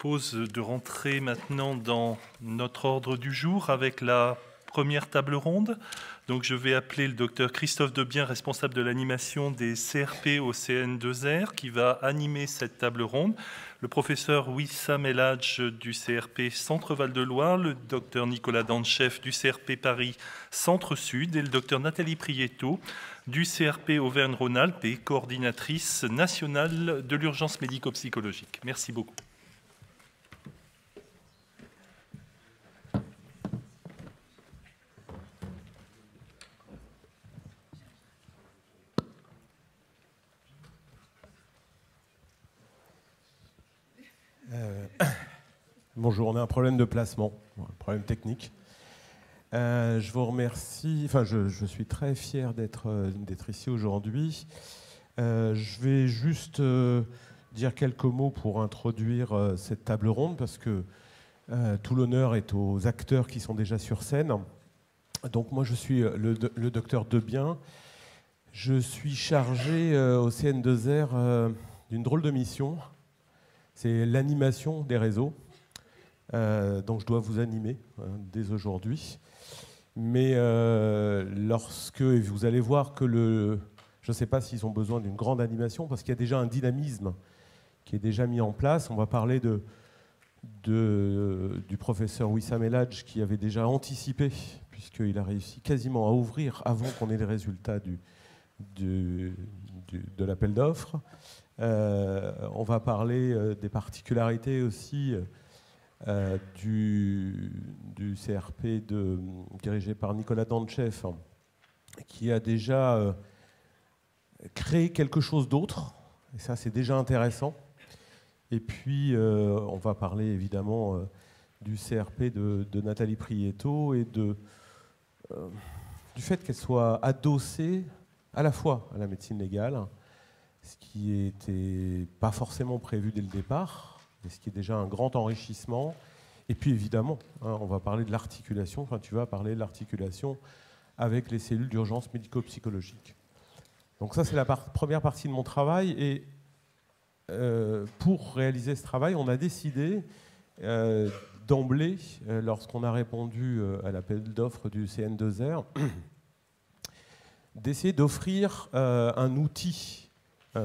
propose de rentrer maintenant dans notre ordre du jour avec la première table ronde. Donc, je vais appeler le docteur Christophe Debien, responsable de l'animation des CRP au CN2R, qui va animer cette table ronde. Le professeur Wissam El Hadj du CRP Centre Val-de-Loire, le docteur Nicolas Danchef du CRP Paris Centre-Sud et le docteur Nathalie Prieto du CRP Auvergne-Rhône-Alpes et coordinatrice nationale de l'urgence médico-psychologique. Merci beaucoup. Bonjour, on a un problème de placement, un problème technique. Je vous remercie, enfin je suis très fier d'être ici aujourd'hui. Je vais juste dire quelques mots pour introduire cette table ronde parce que tout l'honneur est aux acteurs qui sont déjà sur scène. Donc moi je suis le docteur Debien. Je suis chargé au CN2R d'une drôle de mission. C'est l'animation des réseaux. Donc je dois vous animer dès aujourd'hui. Mais lorsque vous allez voir que je ne sais pas s'ils ont besoin d'une grande animation, parce qu'il y a déjà un dynamisme qui est déjà mis en place. On va parler du professeur Wissam El Hadj qui avait déjà anticipé, puisqu'il a réussi quasiment à ouvrir avant qu'on ait les résultats de l'appel d'offres. On va parler des particularités aussi du CRP dirigé par Nicolas Danchef, qui a déjà créé quelque chose d'autre, et ça c'est déjà intéressant. Et puis on va parler évidemment du CRP de Nathalie Prieto et du fait qu'elle soit adossée à la fois à la médecine légale, ce qui n'était pas forcément prévu dès le départ, et ce qui est déjà un grand enrichissement. Et puis évidemment, on va parler de l'articulation, enfin tu vas parler de l'articulation avec les cellules d'urgence médico-psychologique. Donc ça c'est la première partie de mon travail, et pour réaliser ce travail, on a décidé d'emblée, lorsqu'on a répondu à l'appel d'offres du CN2R, d'essayer d'offrir un outil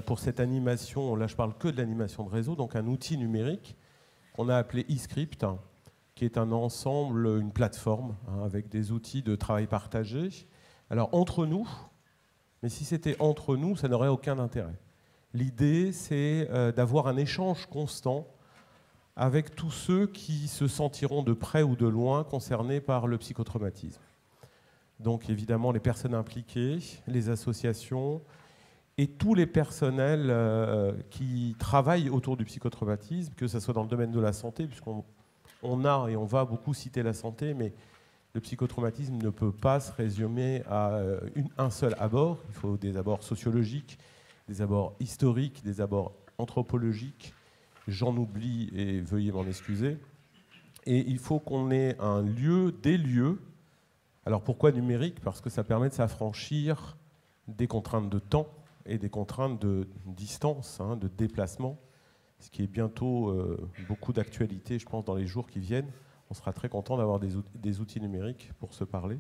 pour cette animation. Là je parle que de l'animation de réseau, donc un outil numérique qu'on a appelé eScript, qui est un ensemble, une plateforme avec des outils de travail partagé. Alors entre nous, mais si c'était entre nous, ça n'aurait aucun intérêt. L'idée, c'est d'avoir un échange constant avec tous ceux qui se sentiront de près ou de loin concernés par le psychotraumatisme. Donc évidemment les personnes impliquées, les associations et tous les personnels qui travaillent autour du psychotraumatisme, que ce soit dans le domaine de la santé, puisqu'on a et on va beaucoup citer la santé, mais le psychotraumatisme ne peut pas se résumer à un seul abord. Il faut des abords sociologiques, des abords historiques, des abords anthropologiques. J'en oublie et veuillez m'en excuser. Et il faut qu'on ait un lieu, des lieux. Alors pourquoi numérique ? Parce que ça permet de s'affranchir des contraintes de temps et des contraintes de distance, de déplacement, ce qui est bientôt beaucoup d'actualité, je pense, dans les jours qui viennent. On sera très content d'avoir des outils numériques pour se parler.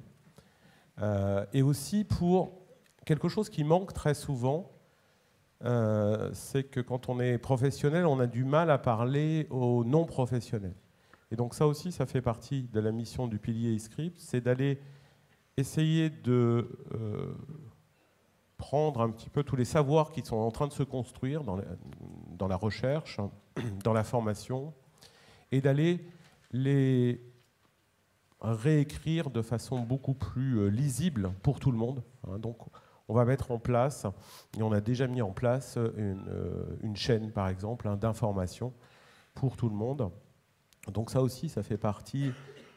Et aussi pour quelque chose qui manque très souvent, c'est que quand on est professionnel, on a du mal à parler aux non-professionnels. Et donc ça aussi, ça fait partie de la mission du pilier eScript, c'est d'aller essayer de prendre un petit peu tous les savoirs qui sont en train de se construire dans la recherche, dans la formation, et d'aller les réécrire de façon beaucoup plus lisible pour tout le monde. Donc on va mettre en place, et on a déjà mis en place une chaîne par exemple d'information pour tout le monde. Donc ça aussi, ça fait partie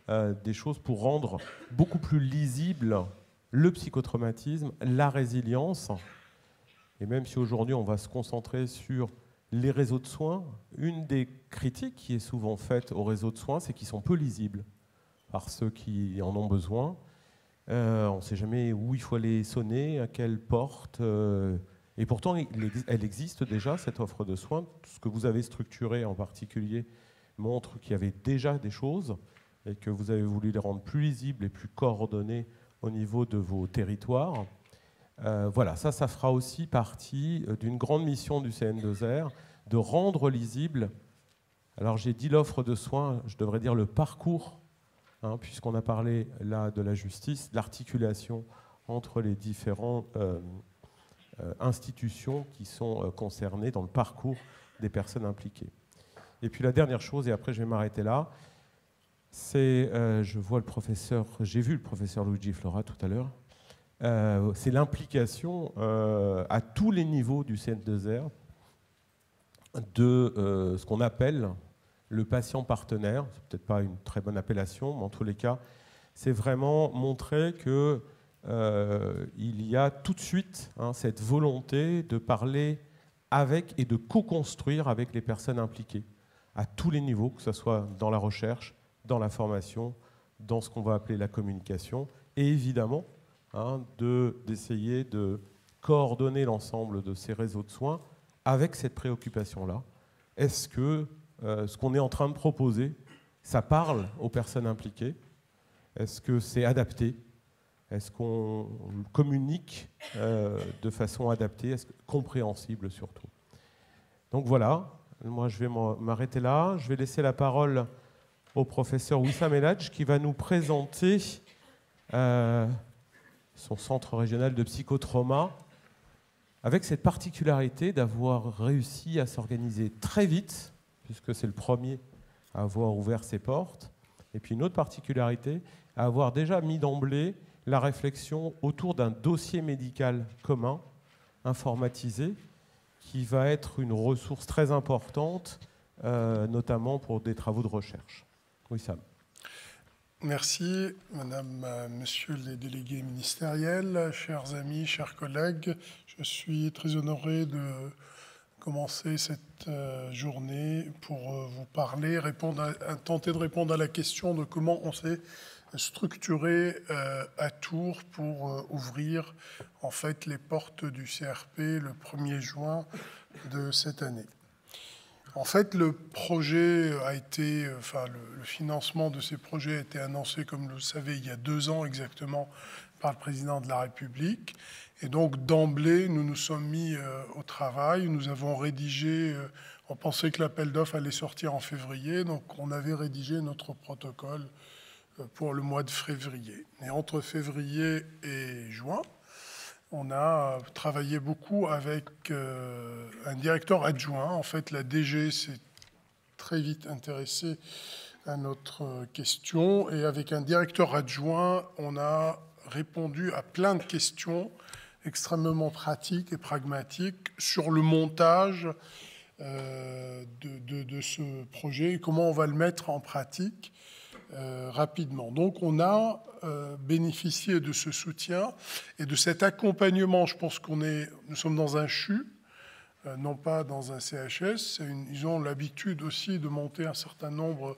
des choses pour rendre beaucoup plus lisible le psychotraumatisme, la résilience. Et même si aujourd'hui on va se concentrer sur les réseaux de soins, une des critiques qui est souvent faite aux réseaux de soins, c'est qu'ils sont peu lisibles par ceux qui en ont besoin. On ne sait jamais où il faut aller sonner, à quelle porte. Et pourtant, elle existe déjà, cette offre de soins. Ce que vous avez structuré en particulier montrent qu'il y avait déjà des choses et que vous avez voulu les rendre plus lisibles et plus coordonnées au niveau de vos territoires. Voilà, ça fera aussi partie d'une grande mission du CN2R, de rendre lisible, alors j'ai dit l'offre de soins, je devrais dire le parcours, hein, puisqu'on a parlé là de la justice, de l'articulation entre les différentes institutions qui sont concernées dans le parcours des personnes impliquées. Et puis la dernière chose, et après je vais m'arrêter là, c'est, j'ai vu le professeur Luigi Flora tout à l'heure, c'est l'implication à tous les niveaux du CN2R de ce qu'on appelle le patient partenaire. C'est peut-être pas une très bonne appellation, mais en tous les cas, c'est vraiment montrer que il y a tout de suite cette volonté de parler avec et de co-construire avec les personnes impliquées à tous les niveaux, que ce soit dans la recherche, dans la formation, dans ce qu'on va appeler la communication, et évidemment d'essayer de coordonner l'ensemble de ces réseaux de soins avec cette préoccupation-là. Est-ce que ce qu'on est en train de proposer, ça parle aux personnes impliquées? Est-ce que c'est adapté? Est-ce qu'on communique de façon adaptée, compréhensible surtout? Donc voilà, moi je vais m'arrêter là. Je vais laisser la parole au professeur Wissam Eladj qui va nous présenter son centre régional de psychotrauma, avec cette particularité d'avoir réussi à s'organiser très vite, puisque c'est le premier à avoir ouvert ses portes, et puis une autre particularité, à avoir déjà mis d'emblée la réflexion autour d'un dossier médical commun, informatisé, qui va être une ressource très importante, notamment pour des travaux de recherche. Oui, Sam. Merci, Monsieur les délégués ministériels, chers amis, chers collègues. Je suis très honoré de commencer cette journée pour vous parler, tenter de répondre à la question de comment on s'est structuré à Tours pour ouvrir en fait les portes du CRP le 1er juin de cette année. En fait, le projet a été, le financement de ces projets a été annoncé, comme vous le savez, il y a 2 ans exactement par le président de la République. Et donc, d'emblée, nous nous sommes mis au travail. Nous avons rédigé, on pensait que l'appel d'offres allait sortir en février, donc on avait rédigé notre protocole pour le mois de février. Et entre février et juin, on a travaillé beaucoup avec un directeur adjoint. En fait, la DG s'est très vite intéressée à notre question. Et avec un directeur adjoint, on a répondu à plein de questions extrêmement pratiques et pragmatiques sur le montage de ce projet et comment on va le mettre en pratique rapidement. Donc on a bénéficié de ce soutien et de cet accompagnement. Je pense nous sommes dans un CHU, non pas dans un CHS. Ils ont l'habitude aussi de monter un certain nombre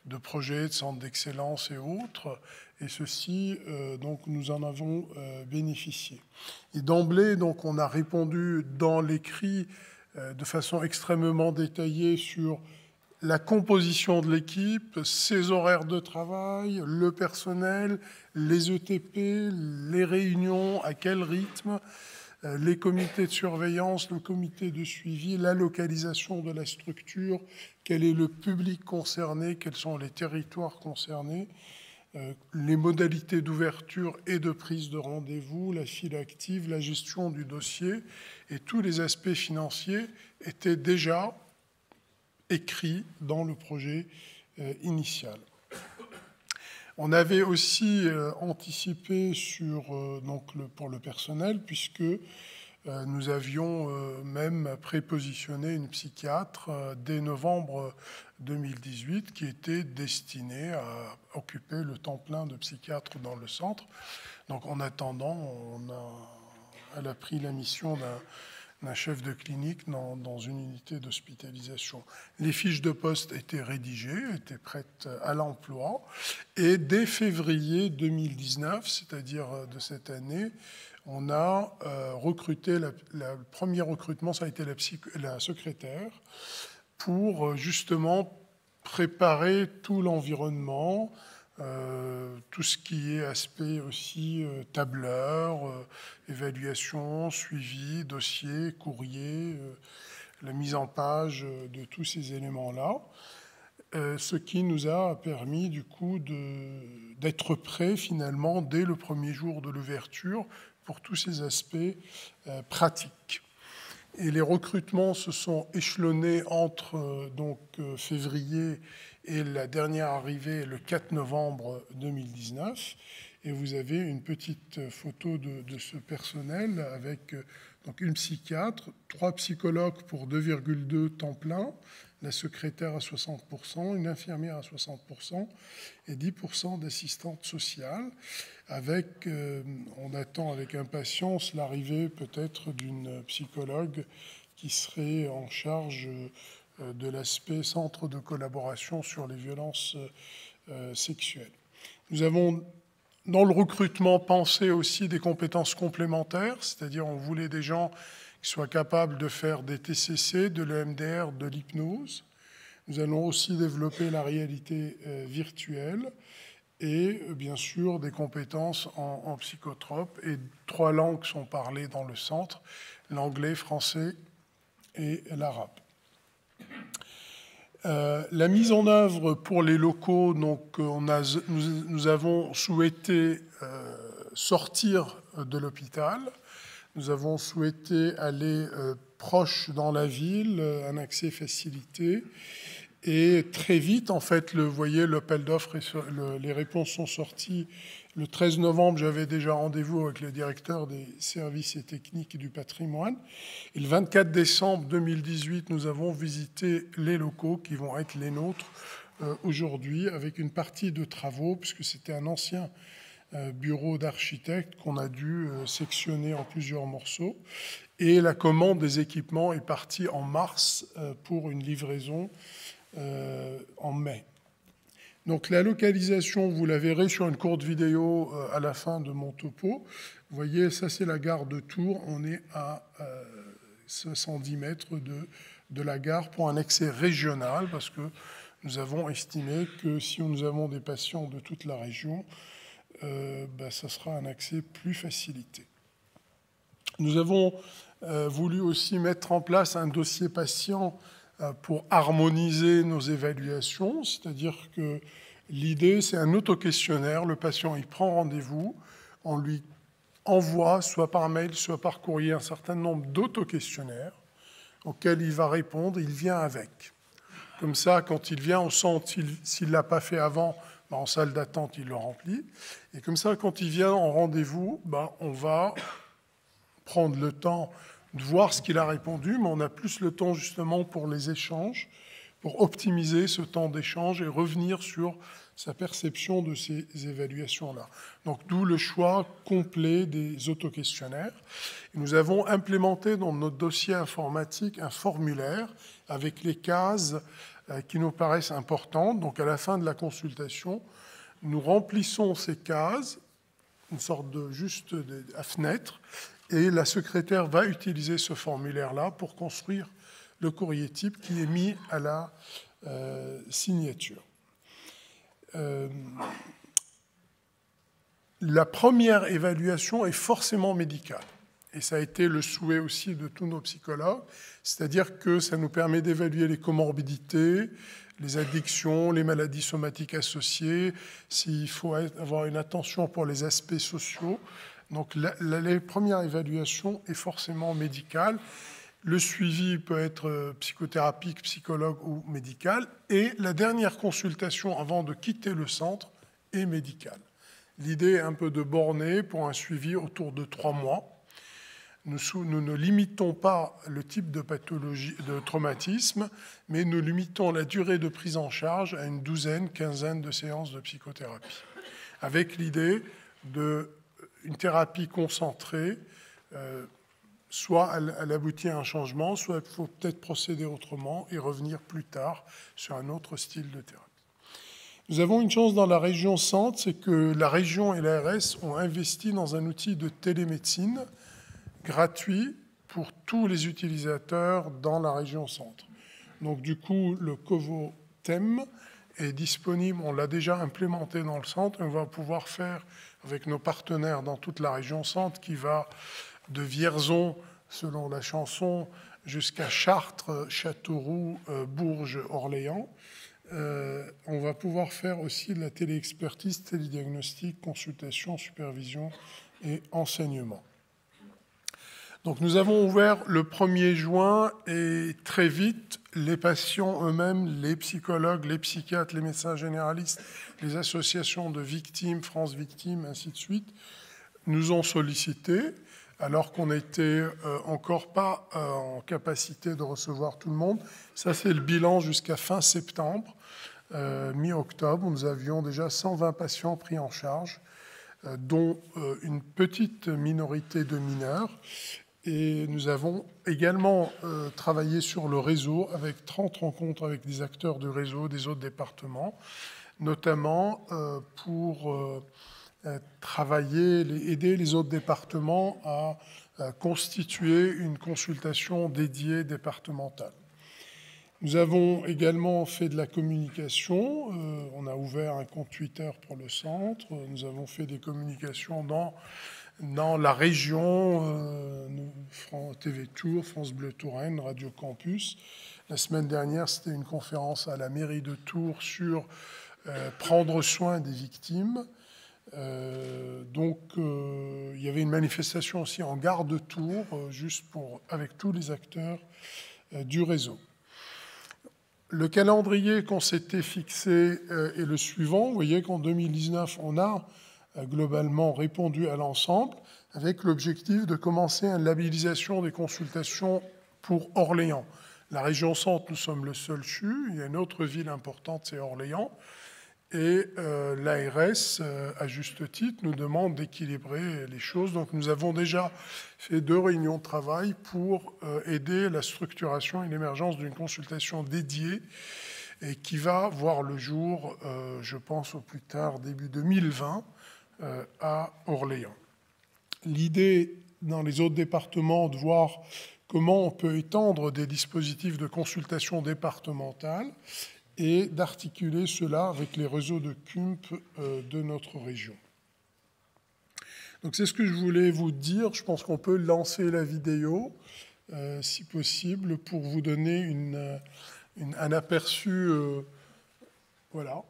de projets, de centres d'excellence et autres. Et ceci, donc nous en avons bénéficié. Et d'emblée, donc on a répondu dans l'écrit de façon extrêmement détaillée sur la composition de l'équipe, ses horaires de travail, le personnel, les ETP, les réunions, à quel rythme, les comités de surveillance, le comité de suivi, la localisation de la structure, quel est le public concerné, quels sont les territoires concernés, les modalités d'ouverture et de prise de rendez-vous, la file active, la gestion du dossier et tous les aspects financiers étaient déjà écrit dans le projet initial. On avait aussi anticipé pour le personnel, puisque nous avions même prépositionné une psychiatre dès novembre 2018 qui était destinée à occuper le temps plein de psychiatre dans le centre. Donc en attendant, elle a pris la mission d'un chef de clinique dans une unité d'hospitalisation. Les fiches de poste étaient rédigées, étaient prêtes à l'emploi. Et dès février 2019, c'est-à-dire de cette année, on a recruté, le premier recrutement, ça a été la secrétaire, pour justement préparer tout l'environnement, tout ce qui est aspect aussi tableur, évaluation, suivi, dossier, courrier, la mise en page de tous ces éléments-là. Ce qui nous a permis du coup d'être prêts finalement dès le premier jour de l'ouverture pour tous ces aspects pratiques. Et les recrutements se sont échelonnés entre février et la dernière arrivée le 4 novembre 2019. Et vous avez une petite photo de ce personnel avec donc une psychiatre, 3 psychologues pour 2,2 temps plein, la secrétaire à 60%, une infirmière à 60% et 10% d'assistantes sociales. On attend avec impatience l'arrivée peut-être d'une psychologue qui serait en charge de l'aspect centre de collaboration sur les violences sexuelles. Nous avons dans le recrutement pensé aussi des compétences complémentaires, c'est-à-dire on voulait des gens qui soient capables de faire des TCC, de l'EMDR, de l'hypnose. Nous allons aussi développer la réalité virtuelle et bien sûr des compétences en psychotrope. Et 3 langues sont parlées dans le centre, l'anglais, français et l'arabe. La mise en œuvre pour les locaux, donc nous avons souhaité sortir de l'hôpital. Nous avons souhaité aller proche dans la ville, un accès facilité. Et très vite, en fait, vous voyez, l'appel d'offres, les réponses sont sorties. Le 13 novembre, j'avais déjà rendez-vous avec le directeur des services et techniques du patrimoine. Et le 24 décembre 2018, nous avons visité les locaux qui vont être les nôtres aujourd'hui, avec une partie de travaux, puisque c'était un ancien bureau d'architecte qu'on a dû sectionner en plusieurs morceaux. Et la commande des équipements est partie en mars pour une livraison en mai. Donc la localisation, vous la verrez sur une courte vidéo à la fin de mon topo. Vous voyez, ça c'est la gare de Tours. On est à 510 mètres de la gare pour un accès régional, parce que nous avons estimé que si nous avons des patients de toute la région, ça sera un accès plus facilité. Nous avons voulu aussi mettre en place un dossier patient pour harmoniser nos évaluations, c'est-à-dire que l'idée, c'est un autoquestionnaire. Le patient, il prend rendez-vous, on lui envoie, soit par mail, soit par courrier, un certain nombre d'autoquestionnaires auxquels il va répondre, il vient avec. Comme ça, quand il vient au centre, s'il ne l'a pas fait avant, en salle d'attente, il le remplit. Et comme ça, quand il vient en rendez-vous, on va prendre le temps de voir ce qu'il a répondu, mais on a plus le temps justement pour les échanges, pour optimiser ce temps d'échange et revenir sur sa perception de ces évaluations-là. Donc d'où le choix complet des autoquestionnaires. Et nous avons implémenté dans notre dossier informatique un formulaire avec les cases qui nous paraissent importantes. Donc à la fin de la consultation, nous remplissons ces cases, une sorte à fenêtre, et la secrétaire va utiliser ce formulaire-là pour construire le courrier type qui est mis à la signature. La première évaluation est forcément médicale. Et ça a été le souhait aussi de tous nos psychologues, c'est-à-dire que ça nous permet d'évaluer les comorbidités, les addictions, les maladies somatiques associées, s'il faut avoir une attention pour les aspects sociaux. Donc la première évaluation est forcément médicale. Le suivi peut être psychothérapique, psychologue ou médical. Et la dernière consultation avant de quitter le centre est médicale. L'idée est un peu de borner pour un suivi autour de 3 mois. Nous ne limitons pas le type de pathologie, de traumatisme, mais nous limitons la durée de prise en charge à une douzaine, quinzaine de séances de psychothérapie, avec l'idée d'une thérapie concentrée, soit elle aboutit à un changement, soit il faut peut-être procéder autrement et revenir plus tard sur un autre style de thérapie. Nous avons une chance dans la région centre, c'est que la région et l'ARS ont investi dans un outil de télémédecine gratuit pour tous les utilisateurs dans la région centre. Donc du coup, le Covo thème est disponible. On l'a déjà implémenté dans le centre. On va pouvoir faire avec nos partenaires dans toute la région centre, qui va de Vierzon, selon la chanson, jusqu'à Chartres, Châteauroux, Bourges, Orléans. On va pouvoir faire aussi de la téléexpertise, télédiagnostic, consultation, supervision et enseignement. Donc nous avons ouvert le 1er juin et très vite, les patients eux-mêmes, les psychologues, les psychiatres, les médecins généralistes, les associations de victimes, France Victimes, ainsi de suite, nous ont sollicités, alors qu'on n'était encore pas en capacité de recevoir tout le monde. Ça, c'est le bilan jusqu'à fin septembre. Mi-octobre, nous avions déjà 120 patients pris en charge, dont une petite minorité de mineurs. Et nous avons également travaillé sur le réseau avec 30 rencontres avec des acteurs du réseau des autres départements, notamment pour aider les autres départements à constituer une consultation dédiée départementale. Nous avons également fait de la communication. On a ouvert un compte Twitter pour le centre. Nous avons fait des communications dans la région, TV Tours, France Bleu Touraine, Radio Campus. La semaine dernière, c'était une conférence à la mairie de Tours sur prendre soin des victimes. Donc, il y avait une manifestation aussi en gare de Tours, juste avec tous les acteurs du réseau. Le calendrier qu'on s'était fixé est le suivant. Vous voyez qu'en 2019, on a globalement répondu à l'ensemble, avec l'objectif de commencer une labellisation des consultations pour Orléans. La région centre, nous sommes le seul CHU. Il y a une autre ville importante, c'est Orléans. Et l'ARS, à juste titre, nous demande d'équilibrer les choses. Donc nous avons déjà fait 2 réunions de travail pour aider la structuration et l'émergence d'une consultation dédiée et qui va voir le jour, je pense au plus tard, début 2020, à Orléans. L'idée dans les autres départements de voir comment on peut étendre des dispositifs de consultation départementale et d'articuler cela avec les réseaux de CUMP de notre région. Donc c'est ce que je voulais vous dire. Je pense qu'on peut lancer la vidéo, si possible, pour vous donner un aperçu, voilà,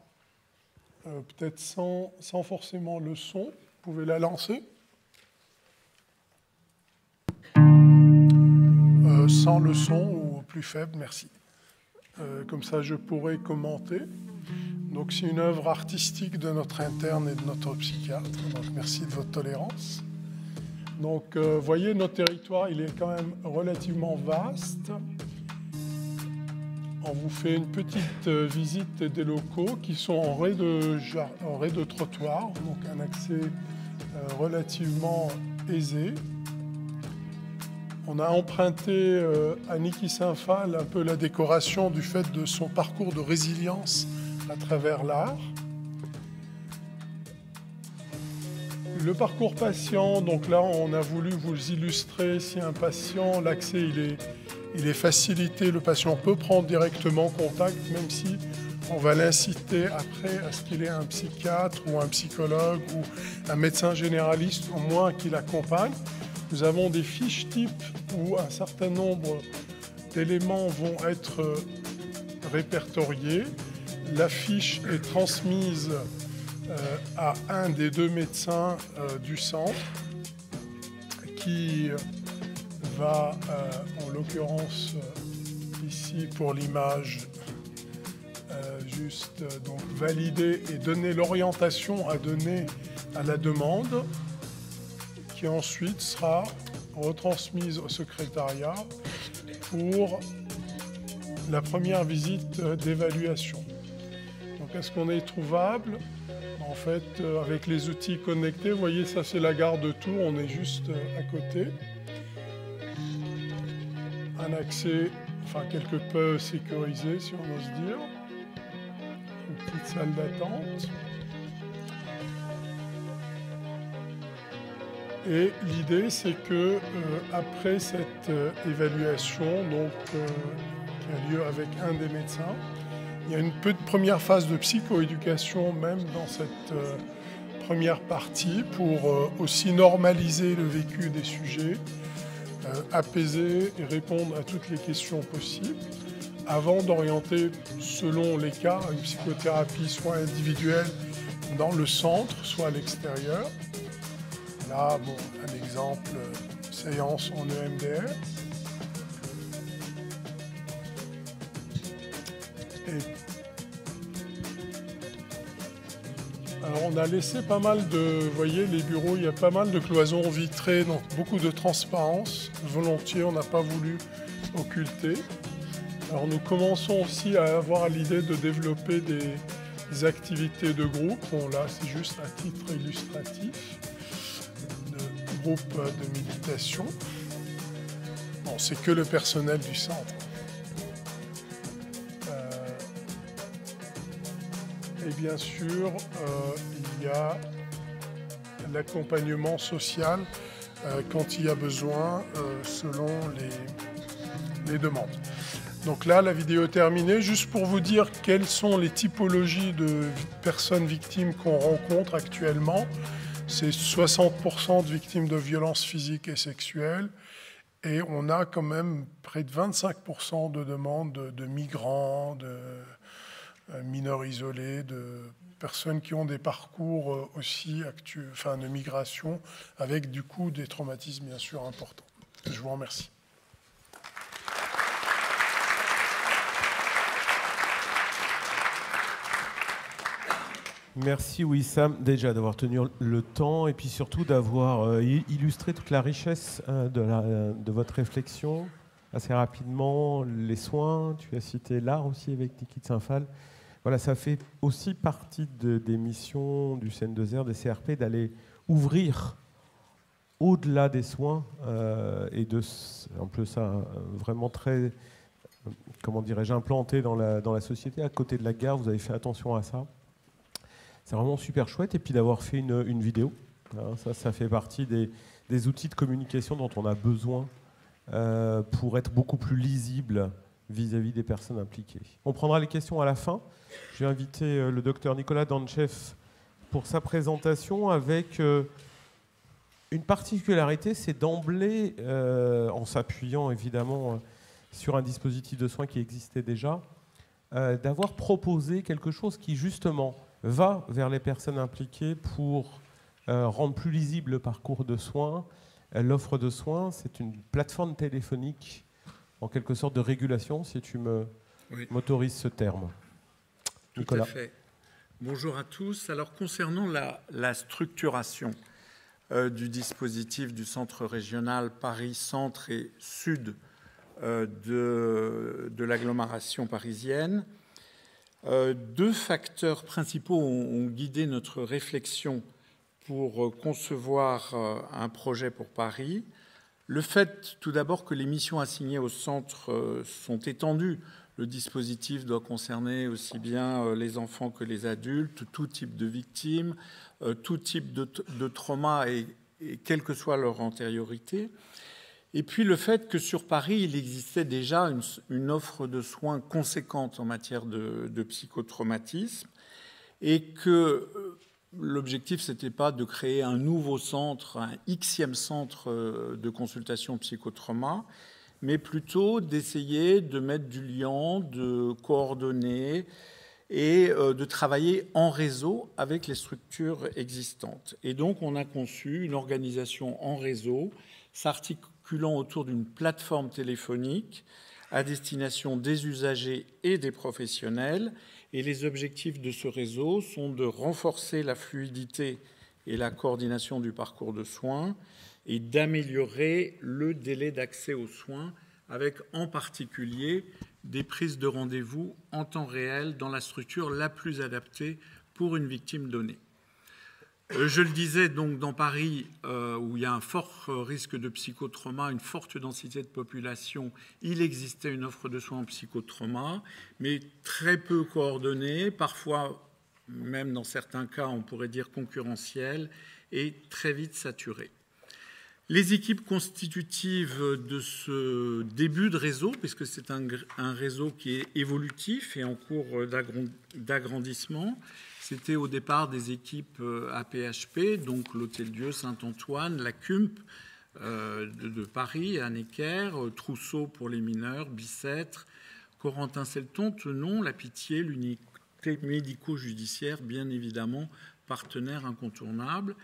peut-être sans forcément le son. Vous pouvez la lancer. Sans le son ou plus faible, merci. Comme ça, je pourrais commenter. Donc, c'est une œuvre artistique de notre interne et de notre psychiatre. Donc, merci de votre tolérance. Donc, vous voyez, notre territoire, il est quand même relativement vaste. On vous fait une petite visite des locaux qui sont en rez-de-trottoir, donc un accès relativement aisé. On a emprunté à Niki Saint-Phal un peu la décoration du fait de son parcours de résilience à travers l'art. Le parcours patient, donc là on a voulu vous illustrer. Si un patient, l'accès il est facilité, le patient peut prendre directement contact, même si on va l'inciter après à ce qu'il ait un psychiatre ou un psychologue ou un médecin généraliste au moins qui l'accompagne. Nous avons des fiches types où un certain nombre d'éléments vont être répertoriés. La fiche est transmise à un des 2 médecins du centre qui va, en l'occurrence ici pour l'image, juste donc valider et donner l'orientation à donner à la demande, qui ensuite sera retransmise au secrétariat pour la première visite d'évaluation. Donc, est-ce qu'on est trouvable? En fait, avec les outils connectés, vous voyez, ça c'est la gare de Tours, on est juste à côté. Un accès, enfin, quelque peu sécurisé, si on ose dire. Une petite salle d'attente. Et l'idée, c'est que après cette évaluation, donc, qui a lieu avec un des médecins, Il y a une première phase de psychoéducation même dans cette première partie pour aussi normaliser le vécu des sujets, apaiser et répondre à toutes les questions possibles avant d'orienter, selon les cas, une psychothérapie soit individuelle dans le centre, soit à l'extérieur. Là, bon, un exemple, séance en EMDR. Alors on a laissé pas mal de, vous voyez les bureaux, il y a pas mal de cloisons vitrées, donc beaucoup de transparence. Volontiers, on n'a pas voulu occulter. Alors nous commençons aussi à avoir l'idée de développer des activités de groupe. Bon là c'est juste à titre illustratif, de groupe de méditation. Bon, c'est que le personnel du centre. Et bien sûr, il y a l'accompagnement social quand il y a besoin, selon les demandes. Donc là, la vidéo est terminée. Juste pour vous dire quelles sont les typologies de personnes victimes qu'on rencontre actuellement. C'est 60% de victimes de violences physiques et sexuelles. Et on a quand même près de 25% de demandes de migrants, de mineurs isolés, de personnes qui ont des parcours aussi de migration, avec du coup des traumatismes bien sûr importants. Je vous remercie. Merci Wissam déjà d'avoir tenu le temps et puis surtout d'avoir illustré toute la richesse de votre réflexion assez rapidement, les soins, tu as cité l'art aussi avec Niki Saint-Phal. Voilà, ça fait aussi partie des missions du CN2R, des CRP, d'aller ouvrir au-delà des soins et de un peu ça vraiment très, comment dirais-je, implanté dans la société. À côté de la gare, vous avez fait attention à ça. C'est vraiment super chouette. Et puis d'avoir fait une vidéo. Ça fait partie des outils de communication dont on a besoin pour être beaucoup plus lisible vis-à-vis des personnes impliquées. On prendra les questions à la fin. Je vais inviter le docteur Nicolas Danchev pour sa présentation avec une particularité, c'est d'emblée, en s'appuyant évidemment sur un dispositif de soins qui existait déjà, d'avoir proposé quelque chose qui justement va vers les personnes impliquées pour rendre plus lisible le parcours de soins. L'offre de soins, c'est une plateforme téléphonique, en quelque sorte de régulation, si tu m'autorises ce terme. Nicolas. Tout à fait. Bonjour à tous. Alors, concernant la structuration du dispositif du centre régional Paris-Centre et Sud de l'agglomération parisienne, deux facteurs principaux ont guidé notre réflexion pour concevoir un projet pour Paris. Le fait, tout d'abord, que les missions assignées au centre sont étendues. Le dispositif doit concerner aussi bien les enfants que les adultes, tout type de victimes, tout type de trauma et quelle que soit leur antériorité. Et puis le fait que sur Paris, il existait déjà une offre de soins conséquente en matière de psychotraumatisme et que l'objectif, ce n'était pas de créer un nouveau centre, un Xème centre de consultation psychotrauma, mais plutôt d'essayer de mettre du lien, de coordonner et de travailler en réseau avec les structures existantes. Et donc, on a conçu une organisation en réseau s'articulant autour d'une plateforme téléphonique à destination des usagers et des professionnels. Et les objectifs de ce réseau sont de renforcer la fluidité et la coordination du parcours de soins et d'améliorer le délai d'accès aux soins avec en particulier des prises de rendez-vous en temps réel dans la structure la plus adaptée pour une victime donnée. Je le disais, donc, dans Paris, où il y a un fort risque de psychotrauma, une forte densité de population, il existait une offre de soins en psychotrauma, mais très peu coordonnée, parfois, même dans certains cas, on pourrait dire concurrentielle, et très vite saturée. Les équipes constitutives de ce début de réseau, puisque c'est un réseau qui est évolutif et en cours d'agrandissement, c'était au départ des équipes APHP, donc l'Hôtel-Dieu, Saint-Antoine, la CUMP de Paris, à Necker, Trousseau pour les mineurs, Bicêtre, Corentin-Selton, Tenon, La Pitié, l'unité médico-judiciaire, bien évidemment, partenaire incontournable,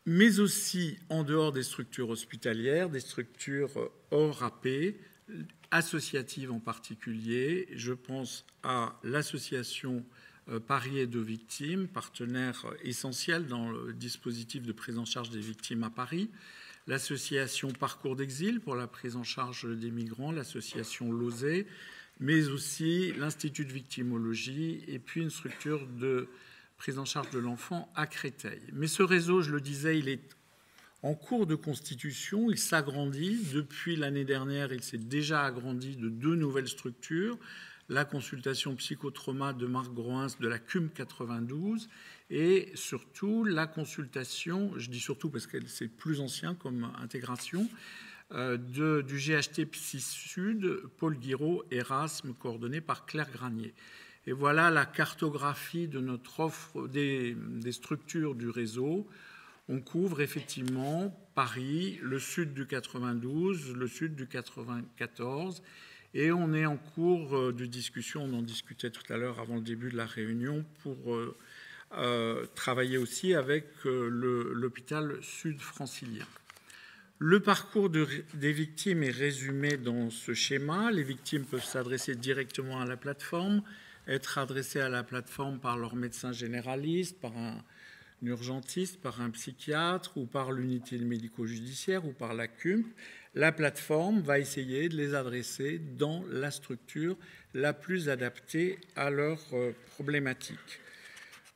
mais aussi en dehors des structures hospitalières, des structures hors AP, associatives en particulier. Je pense à l'association Paris Aide aux victimes, partenaire essentiel dans le dispositif de prise en charge des victimes à Paris, l'association Parcours d'Exil pour la prise en charge des migrants, l'association Lozé, mais aussi l'Institut de victimologie et puis une structure de prise en charge de l'enfant à Créteil. Mais ce réseau, je le disais, il est en cours de constitution, il s'agrandit. Depuis l'année dernière, il s'est déjà agrandi de 2 nouvelles structures, la consultation psychotrauma de Marc Groins de la CUM 92 et surtout la consultation, je dis surtout parce que c'est plus ancien comme intégration, du GHT Psy Sud, Paul Guiraud, Erasme, coordonné par Claire Granier. Et voilà la cartographie de notre offre des structures du réseau. On couvre effectivement Paris, le sud du 92, le sud du 94, et on est en cours de discussion, on en discutait tout à l'heure avant le début de la réunion, pour travailler aussi avec l'hôpital sud-francilien. Le parcours des victimes est résumé dans ce schéma. Les victimes peuvent s'adresser directement à la plateforme, être adressés à la plateforme par leur médecin généraliste, par un urgentiste, par un psychiatre ou par l'unité médico-judiciaire ou par la CUMP. La plateforme va essayer de les adresser dans la structure la plus adaptée à leurs problématiques.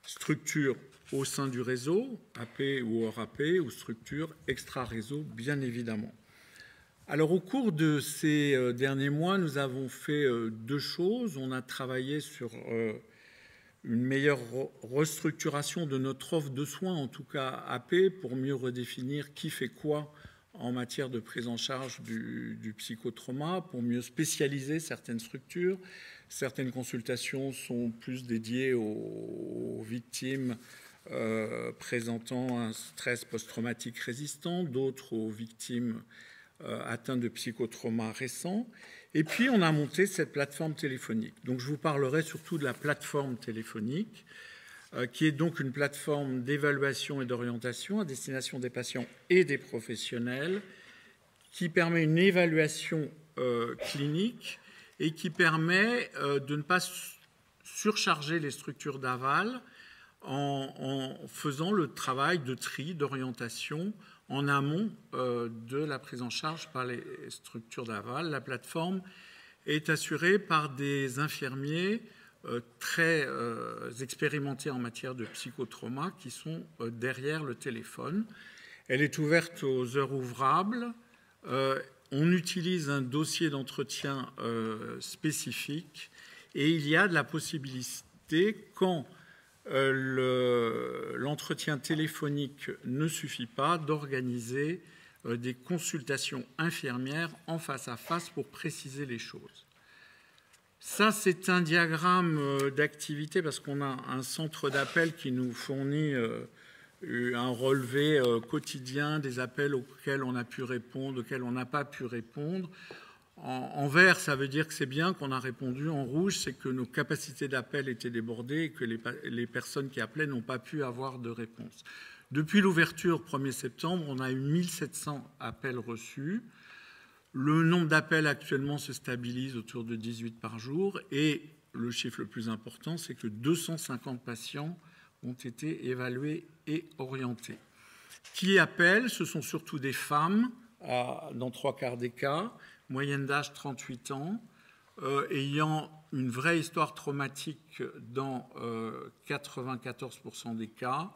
Structure au sein du réseau, AP ou hors AP, ou structure extra-réseau, bien évidemment. Alors, au cours de ces derniers mois, nous avons fait 2 choses. On a travaillé sur une meilleure restructuration de notre offre de soins, en tout cas AP, pour mieux redéfinir qui fait quoi en matière de prise en charge du psychotrauma, pour mieux spécialiser certaines structures. Certaines consultations sont plus dédiées aux victimes présentant un stress post-traumatique résistant, d'autres aux victimes atteintes de psychotrauma récents. Et puis, on a monté cette plateforme téléphonique. Donc, je vous parlerai surtout de la plateforme téléphonique, qui est donc une plateforme d'évaluation et d'orientation à destination des patients et des professionnels, qui permet une évaluation clinique et qui permet de ne pas surcharger les structures d'aval en faisant le travail de tri, d'orientation en amont de la prise en charge par les structures d'aval. La plateforme est assurée par des infirmiers très expérimentés en matière de psychotrauma qui sont derrière le téléphone. Elle est ouverte aux heures ouvrables. On utilise un dossier d'entretien spécifique et il y a de la possibilité, quand l'entretien téléphonique ne suffit pas, d'organiser des consultations infirmières en face à face pour préciser les choses. Ça, c'est un diagramme d'activité parce qu'on a un centre d'appel qui nous fournit un relevé quotidien des appels auxquels on a pu répondre, auxquels on n'a pas pu répondre. En vert, ça veut dire que c'est bien qu'on a répondu. En rouge, c'est que nos capacités d'appel étaient débordées et que les personnes qui appelaient n'ont pas pu avoir de réponse. Depuis l'ouverture 1er septembre, on a eu 1700 appels reçus. Le nombre d'appels actuellement se stabilise autour de 18 par jour. Et le chiffre le plus important, c'est que 250 patients ont été évalués et orientés. Qui appellent? Ce sont surtout des femmes, dans 3/4 des cas, moyenne d'âge 38 ans, ayant une vraie histoire traumatique dans 94% des cas,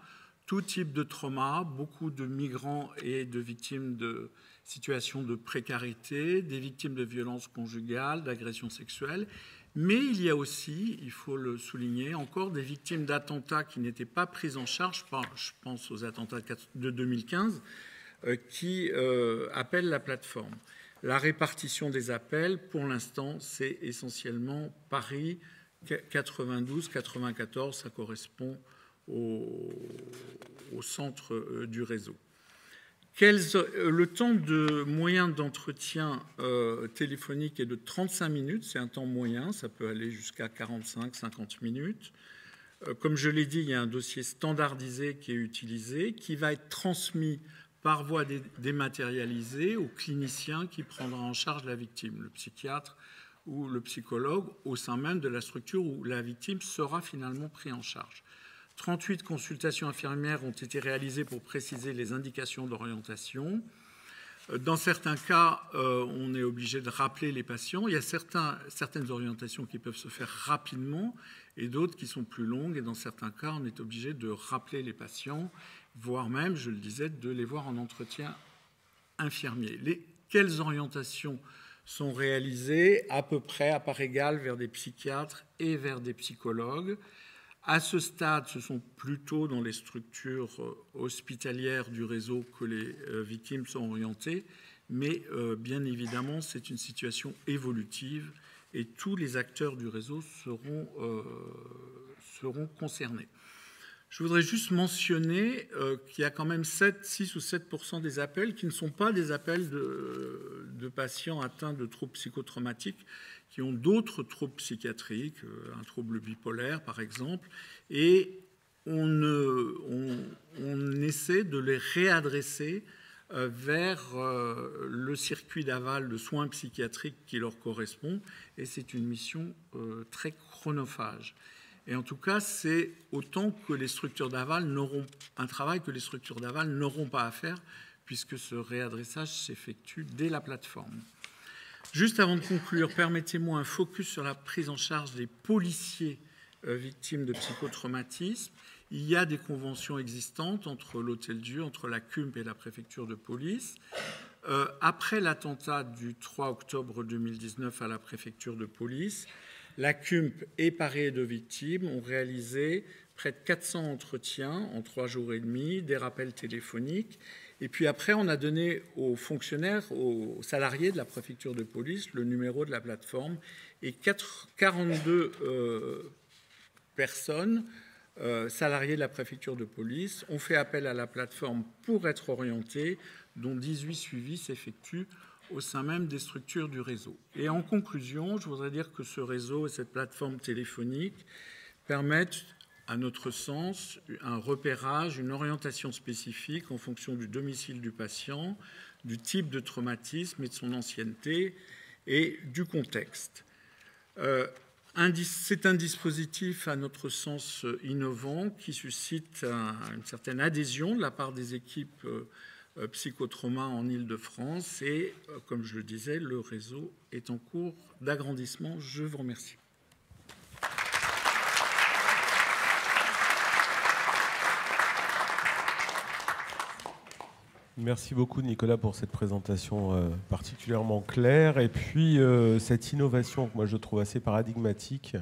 tout type de trauma, beaucoup de migrants et de victimes de situations de précarité, des victimes de violences conjugales, d'agressions sexuelles, mais il y a aussi, il faut le souligner, encore des victimes d'attentats qui n'étaient pas prises en charge, je pense aux attentats de 2015, qui appellent la plateforme. La répartition des appels, pour l'instant, c'est essentiellement Paris, 92, 94, ça correspond au centre du réseau. Le temps de moyen d'entretien téléphonique est de 35 minutes, c'est un temps moyen, ça peut aller jusqu'à 45-50 minutes. Comme je l'ai dit, il y a un dossier standardisé qui est utilisé, qui va être transmis par voie dématérialisée au clinicien qui prendra en charge la victime, le psychiatre ou le psychologue, au sein même de la structure où la victime sera finalement prise en charge. 38 consultations infirmières ont été réalisées pour préciser les indications d'orientation. Dans certains cas, on est obligé de rappeler les patients. Il y a certaines orientations qui peuvent se faire rapidement et d'autres qui sont plus longues. Et dans certains cas, on est obligé de rappeler les patients, voire même, je le disais, de les voir en entretien infirmier. Quelles orientations sont réalisées à peu près à part égale vers des psychiatres et vers des psychologues? À ce stade, ce sont plutôt dans les structures hospitalières du réseau que les victimes sont orientées, mais bien évidemment, c'est une situation évolutive et tous les acteurs du réseau seront concernés. Je voudrais juste mentionner qu'il y a quand même 6 ou 7% des appels qui ne sont pas des appels de patients atteints de troubles psychotraumatiques, qui ont d'autres troubles psychiatriques, un trouble bipolaire par exemple, et on essaie de les réadresser vers le circuit d'aval de soins psychiatriques qui leur correspond, et c'est une mission très chronophage. Et en tout cas, c'est autant que les structures d'aval un travail que les structures d'aval n'auront pas à faire, puisque ce réadressage s'effectue dès la plateforme. Juste avant de conclure, permettez-moi un focus sur la prise en charge des policiers victimes de psychotraumatisme. Il y a des conventions existantes entre l'Hôtel-Dieu, entre la CUMP et la préfecture de police. Après l'attentat du 3 octobre 2019 à la préfecture de police, la CUMP et Paris et de victimes ont réalisé près de 400 entretiens en 3 jours et demi, des rappels téléphoniques. Et puis après, on a donné aux fonctionnaires, aux salariés de la préfecture de police, le numéro de la plateforme. Et 42 personnes, salariés de la préfecture de police, ont fait appel à la plateforme pour être orientées, dont 18 suivis s'effectuent au sein même des structures du réseau. Et en conclusion, je voudrais dire que ce réseau et cette plateforme téléphonique permettent, à notre sens, un repérage, une orientation spécifique en fonction du domicile du patient, du type de traumatisme et de son ancienneté et du contexte. C'est un dispositif, à notre sens, innovant qui suscite une certaine adhésion de la part des équipes psychotrauma en Île-de-France et, comme je le disais, le réseau est en cours d'agrandissement. Je vous remercie. Merci beaucoup Nicolas pour cette présentation particulièrement claire et puis cette innovation que moi je trouve assez paradigmatique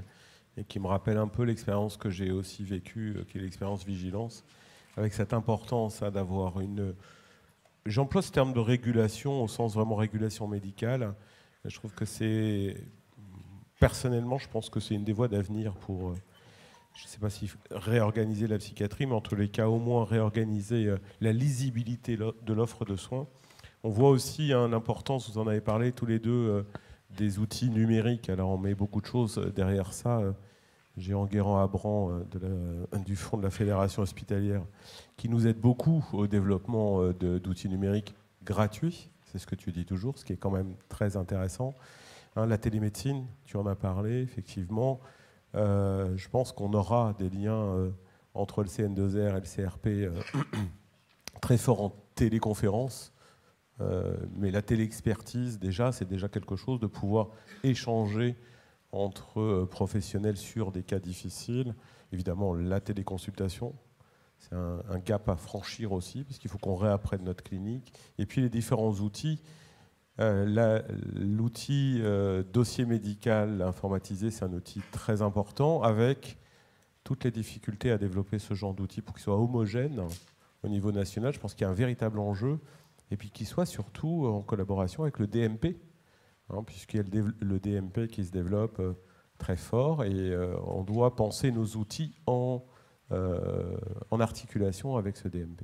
et qui me rappelle un peu l'expérience que j'ai aussi vécue, qui est l'expérience vigilance, avec cette importance d'avoir une... J'emploie ce terme de régulation au sens vraiment régulation médicale. Je trouve que c'est... Personnellement, je pense que c'est une des voies d'avenir pour... Je ne sais pas si réorganiser la psychiatrie, mais en tous les cas, au moins réorganiser la lisibilité de l'offre de soins. On voit aussi l'importance, vous en avez parlé tous les deux, des outils numériques. Alors on met beaucoup de choses derrière ça. J'ai Enguerrand Abran du Fonds de la Fédération hospitalière qui nous aide beaucoup au développement d'outils numériques gratuits. C'est ce que tu dis toujours, ce qui est quand même très intéressant. La télémédecine, tu en as parlé, effectivement. Je pense qu'on aura des liens entre le CN2R et le CRP très forts en téléconférence, mais la téléexpertise, déjà, c'est déjà quelque chose de pouvoir échanger entre professionnels sur des cas difficiles. Évidemment, la téléconsultation, c'est un gap à franchir aussi, parce qu'il faut qu'on réapprenne notre clinique. Et puis les différents outils. L'outil dossier médical informatisé, c'est un outil très important avec toutes les difficultés à développer ce genre d'outil pour qu'il soit homogène au niveau national. Je pense qu'il y a un véritable enjeu et puis qui soit surtout en collaboration avec le DMP, hein, puisqu'il y a le DMP qui se développe très fort, et on doit penser nos outils en articulation avec ce DMP.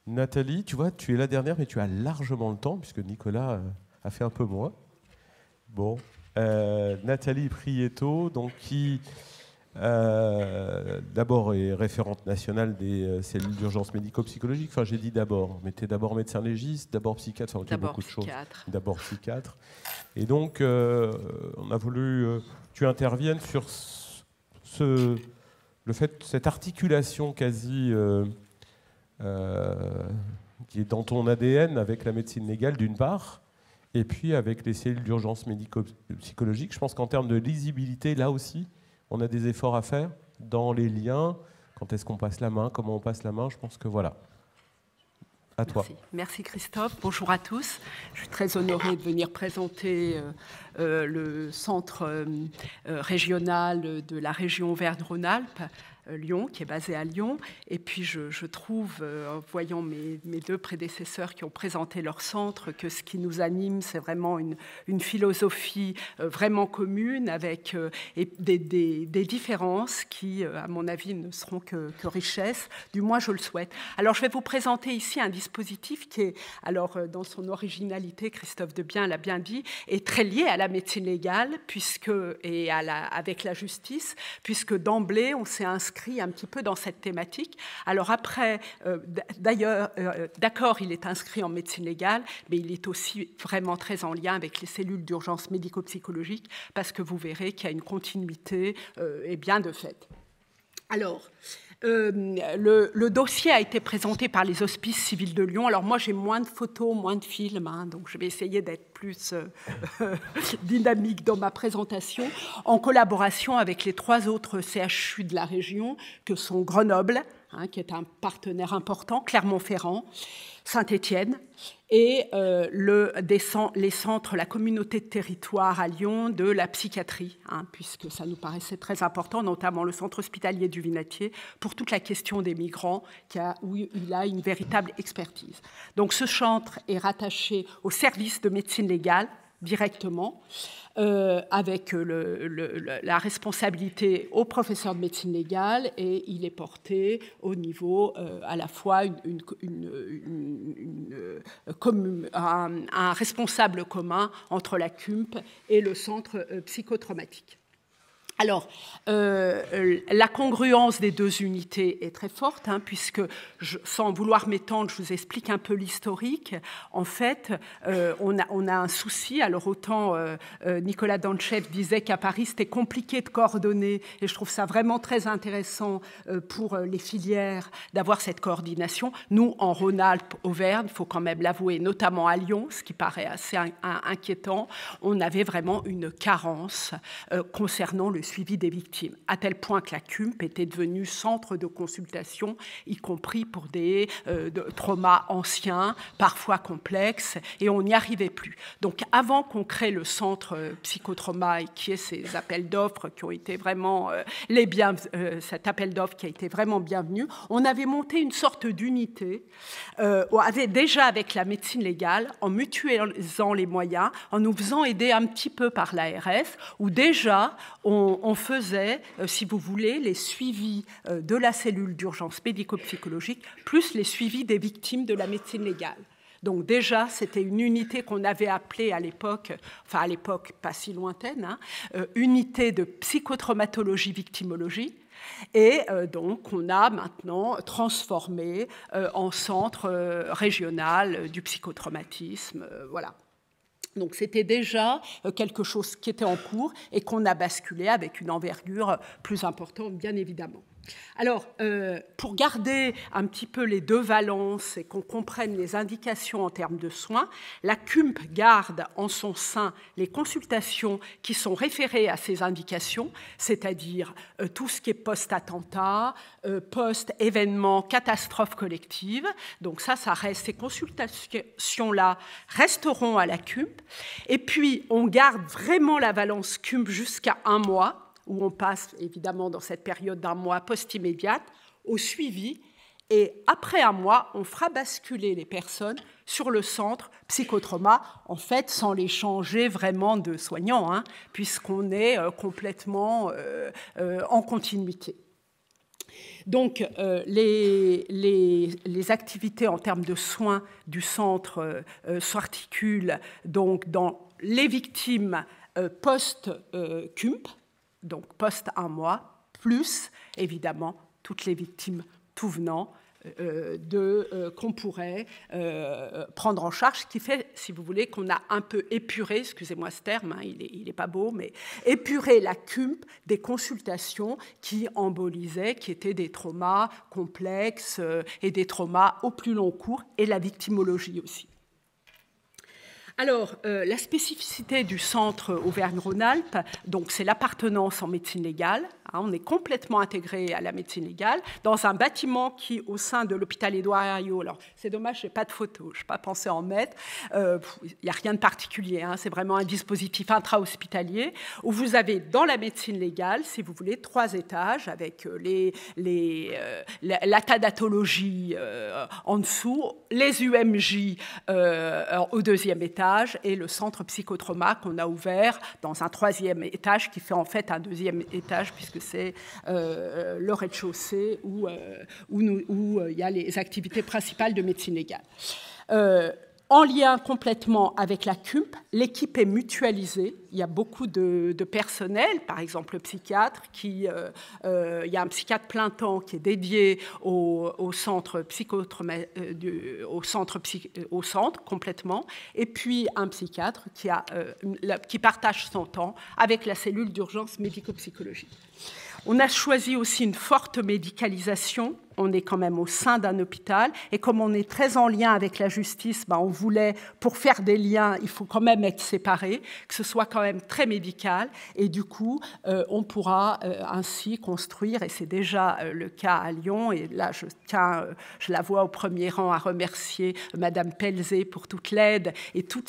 Nathalie, tu vois, tu es la dernière, mais tu as largement le temps, puisque Nicolas a fait un peu moins. Bon, Nathalie Prieto, donc, qui d'abord est référente nationale des cellules d'urgence médico-psychologique. Enfin, j'ai dit d'abord, mais tu es d'abord médecin légiste, d'abord psychiatre, enfin, d'abord beaucoup de choses. D'abord psychiatre. Et donc, on a voulu tu interviennes sur le fait, cette articulation quasi qui est dans ton ADN avec la médecine légale d'une part, et puis avec les cellules d'urgence médico-psychologique. Je pense qu'en termes de lisibilité, là aussi, on a des efforts à faire dans les liens. Quand est-ce qu'on passe la main, comment on passe la main, je pense que voilà. À toi. Merci. Merci Christophe. Bonjour à tous. Je suis très honorée de venir présenter le centre régional de la région Auvergne-Rhône-Alpes, Lyon, qui est basé à Lyon. Et puis je trouve, en voyant mes deux prédécesseurs qui ont présenté leur centre, que ce qui nous anime, c'est vraiment une philosophie vraiment commune, avec des différences qui, à mon avis, ne seront que richesse. Du moins, je le souhaite. Alors, je vais vous présenter ici un dispositif qui est, alors, dans son originalité, Christophe Debien l'a bien dit, est très lié à la médecine légale, et avec la justice, puisque d'emblée, on s'est inscrit un petit peu dans cette thématique. Alors après, d'ailleurs, d'accord, il est inscrit en médecine légale, mais il est aussi vraiment très en lien avec les cellules d'urgence médico-psychologique, parce que vous verrez qu'il y a une continuité et bien de fait. Alors, le dossier a été présenté par les Hospices civils de Lyon. Alors moi, j'ai moins de photos, moins de films, hein, donc je vais essayer d'être plus dynamique dans ma présentation, en collaboration avec les 3 autres CHU de la région, que sont Grenoble, hein, qui est un partenaire important, Clermont-Ferrand, Saint-Étienne, et les centres, la communauté de territoire à Lyon de la psychiatrie, hein, puisque ça nous paraissait très important, notamment le centre hospitalier du Vinatier, pour toute la question des migrants, où il a une véritable expertise. Donc ce centre est rattaché au service de médecine légale, directement, avec la responsabilité au professeur de médecine légale, et il est porté au niveau à la fois un responsable commun entre la CUMP et le centre psychotraumatique. Alors, la congruence des 2 unités est très forte, hein, puisque, sans vouloir m'étendre, je vous explique un peu l'historique. En fait, on a un souci. Alors, autant Nicolas Danchev disait qu'à Paris, c'était compliqué de coordonner, et je trouve ça vraiment très intéressant pour les filières d'avoir cette coordination. Nous, en Rhône-Alpes, Auvergne, il faut quand même l'avouer, notamment à Lyon, ce qui paraît assez inquiétant, on avait vraiment une carence concernant le suivi des victimes, à tel point que la CUMP était devenue centre de consultation, y compris pour des traumas anciens, parfois complexes, et on n'y arrivait plus. Donc avant qu'on crée le centre psychotrauma et qui est ces appels d'offres qui ont été vraiment cet appel d'offres qui a été vraiment bienvenu, on avait monté une sorte d'unité, déjà avec la médecine légale, en mutualisant les moyens, en nous faisant aider un petit peu par l'ARS, où déjà on faisait, si vous voulez, les suivis de la cellule d'urgence médico-psychologique, plus les suivis des victimes de la médecine légale. Donc déjà, c'était une unité qu'on avait appelée à l'époque, enfin à l'époque pas si lointaine, hein, unité de psychotraumatologie victimologie. Et donc, on a maintenant transformé en centre régional du psychotraumatisme, voilà. Donc c'était déjà quelque chose qui était en cours et qu'on a basculé avec une envergure plus importante, bien évidemment. Alors, pour garder un petit peu les 2 valences et qu'on comprenne les indications en termes de soins, la CUMP garde en son sein les consultations qui sont référées à ces indications, c'est-à-dire tout ce qui est post-attentat, post-événement, catastrophe collective. Donc ça reste, ces consultations-là resteront à la CUMP. Et puis, on garde vraiment la valence CUMP jusqu'à 1 mois, où on passe, évidemment, dans cette période d'1 mois post-immédiate, au suivi Et après un mois, on fera basculer les personnes sur le centre psychotrauma, en fait, sans les changer vraiment de soignants, hein, puisqu'on est complètement en continuité. Donc, les activités en termes de soins du centre s'articulent donc dans les victimes post-CUMP, donc post-1 mois, plus, évidemment, toutes les victimes tout venant qu'on pourrait prendre en charge, ce qui fait, si vous voulez, qu'on a un peu épuré, excusez-moi ce terme, hein, il n'est pas beau, mais épuré la CUMP des consultations qui embolisaient, qui étaient des traumas complexes et des traumas au plus long cours, et la victimologie aussi. Alors, la spécificité du centre Auvergne-Rhône-Alpes, donc c'est l'appartenance en médecine légale. Hein, on est complètement intégré à la médecine légale dans un bâtiment qui, au sein de l'hôpital Édouard Herriot, alors c'est dommage, je n'ai pas de photo, je n'ai pas pensé en mettre, il n'y a rien de particulier, hein, c'est vraiment un dispositif intra-hospitalier où vous avez dans la médecine légale, si vous voulez, 3 étages avec la tadatologie en dessous, les UMJ au 2e étage et le centre psychotrauma qu'on a ouvert dans un 3e étage qui fait en fait un 2e étage puisque c'est le rez-de-chaussée où il y a les activités principales de médecine légale. En lien complètement avec la CUMP, l'équipe est mutualisée. Il y a beaucoup de personnel, par exemple le psychiatre, il y a un psychiatre plein temps qui est dédié au centre au centre complètement, et puis un psychiatre qui partage son temps avec la cellule d'urgence médico-psychologique. On a choisi aussi une forte médicalisation. On est quand même au sein d'un hôpital. Et comme on est très en lien avec la justice, on voulait, pour faire des liens, il faut quand même être séparés, que ce soit quand même très médical. Et du coup, on pourra ainsi construire, et c'est déjà le cas à Lyon, et là, je la vois au premier rang à remercier Madame Pelzé pour toute l'aide et toute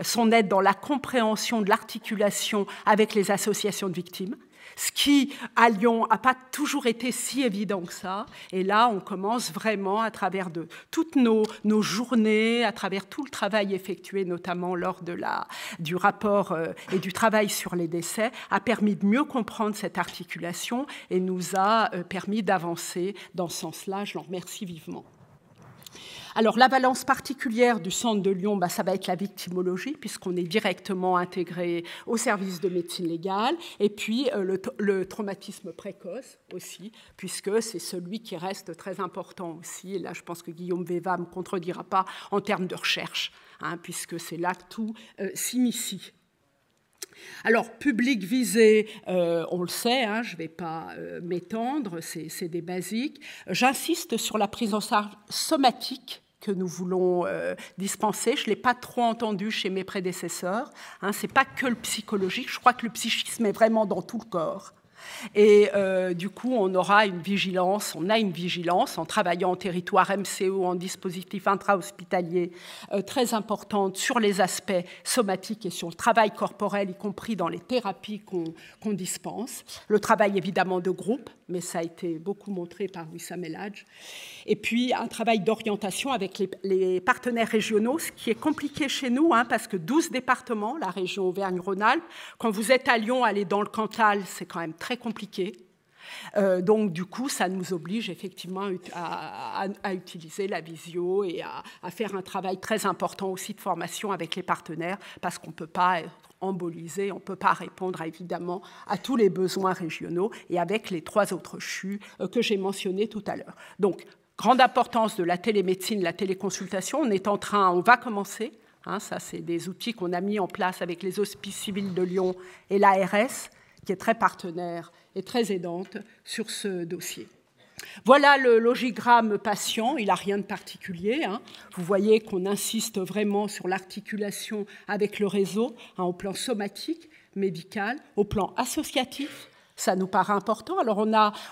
son aide dans la compréhension de l'articulation avec les associations de victimes. Ce qui, à Lyon, n'a pas toujours été si évident que ça. Et là, on commence vraiment, à travers de toutes nos journées, à travers tout le travail effectué, notamment lors du rapport et du travail sur les décès, a permis de mieux comprendre cette articulation et nous a permis d'avancer dans ce sens-là. Je l'en remercie vivement. Alors, la valence particulière du centre de Lyon, ça va être la victimologie, puisqu'on est directement intégré au service de médecine légale, et puis le traumatisme précoce aussi, puisque c'est celui qui reste très important aussi. Et là, je pense que Guillaume Véva ne me contredira pas en termes de recherche, hein, puisque c'est là que tout s'initie. Alors, public visé, on le sait, hein, je ne vais pas m'étendre, c'est des basiques. J'insiste sur la prise en charge somatique que nous voulons dispenser. Je ne l'ai pas trop entendu chez mes prédécesseurs. Hein, ce n'est pas que le psychologique. Je crois que le psychisme est vraiment dans tout le corps. Et du coup, on a une vigilance en travaillant en territoire MCO, en dispositif intra-hospitalier très importante sur les aspects somatiques et sur le travail corporel, y compris dans les thérapies qu'on dispense. Le travail évidemment de groupe, mais ça a été beaucoup montré par Wissam El Hadj. Et puis un travail d'orientation avec les partenaires régionaux, ce qui est compliqué chez nous, hein, parce que 12 départements, la région Auvergne-Rhône-Alpes, quand vous êtes à Lyon, aller dans le Cantal, c'est quand même très compliqué. Donc, du coup, ça nous oblige effectivement à utiliser la visio et à faire un travail très important aussi de formation avec les partenaires, parce qu'on ne peut pas être embolisé, on ne peut pas répondre évidemment à tous les besoins régionaux et avec les 3 autres CHU que j'ai mentionnés tout à l'heure. Donc, grande importance de la télémédecine, la téléconsultation. On va commencer. Hein, ça, c'est des outils qu'on a mis en place avec les hospices civils de Lyon et l'ARS, qui est très partenaire et très aidante sur ce dossier. Voilà le logigramme patient, il n'a rien de particulier. Hein. Vous voyez qu'on insiste vraiment sur l'articulation avec le réseau, hein, au plan somatique, médical, au plan associatif. Ça nous paraît important. Alors,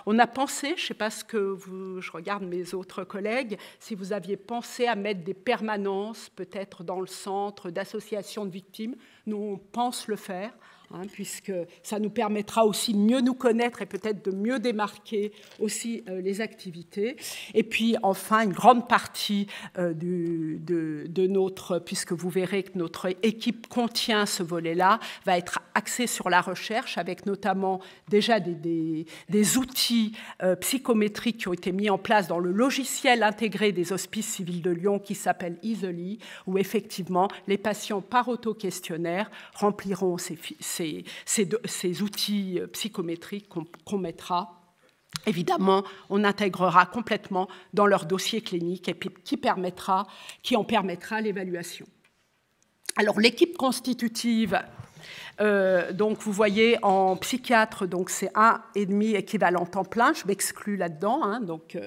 on a pensé, je ne sais pas je regarde mes autres collègues, si vous aviez pensé à mettre des permanences, peut-être dans le centre d'associations de victimes. Nous, on pense le faire. puisque ça nous permettra aussi de mieux nous connaître et peut-être de mieux démarquer aussi les activités. Et puis enfin, une grande partie de notre, puisque vous verrez que notre équipe contient ce volet-là, va être axée sur la recherche, avec notamment déjà des outils psychométriques qui ont été mis en place dans le logiciel intégré des Hospices civils de Lyon qui s'appelle Easily, où effectivement les patients par auto-questionnaire rempliront ces outils psychométriques qu'on mettra. Évidemment, on intégrera complètement dans leur dossier clinique et puis qui en permettra l'évaluation. Alors, l'équipe constitutive, donc vous voyez en psychiatre, donc c'est 1,5 équivalent temps plein, je m'exclus là-dedans, donc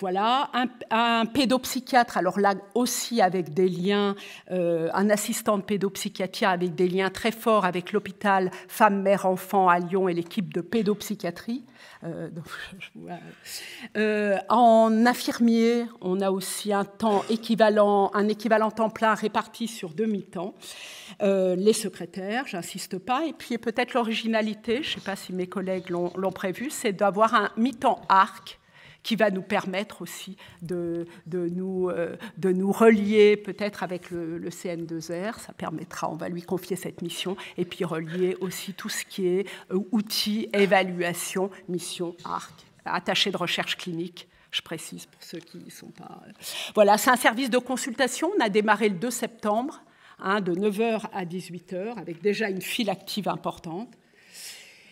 voilà. Un pédopsychiatre, alors là aussi avec des liens, un assistant de pédopsychiatrie avec des liens très forts avec l'hôpital Femmes, Mères, Enfants à Lyon et l'équipe de pédopsychiatrie. En infirmier, on a aussi un équivalent temps plein réparti sur demi-temps. Les secrétaires, j'insiste pas, et puis peut-être l'originalité, je ne sais pas si mes collègues l'ont prévu, c'est d'avoir un mi-temps arc qui va nous permettre aussi de nous relier peut-être avec le CN2R. Ça permettra, on va lui confier cette mission, et puis relier aussi tout ce qui est outils, évaluation, mission, arc, attaché de recherche clinique. Je précise pour ceux qui ne sont pas... Voilà, c'est un service de consultation. On a démarré le 2 septembre, de 9h à 18h, avec déjà une file active importante.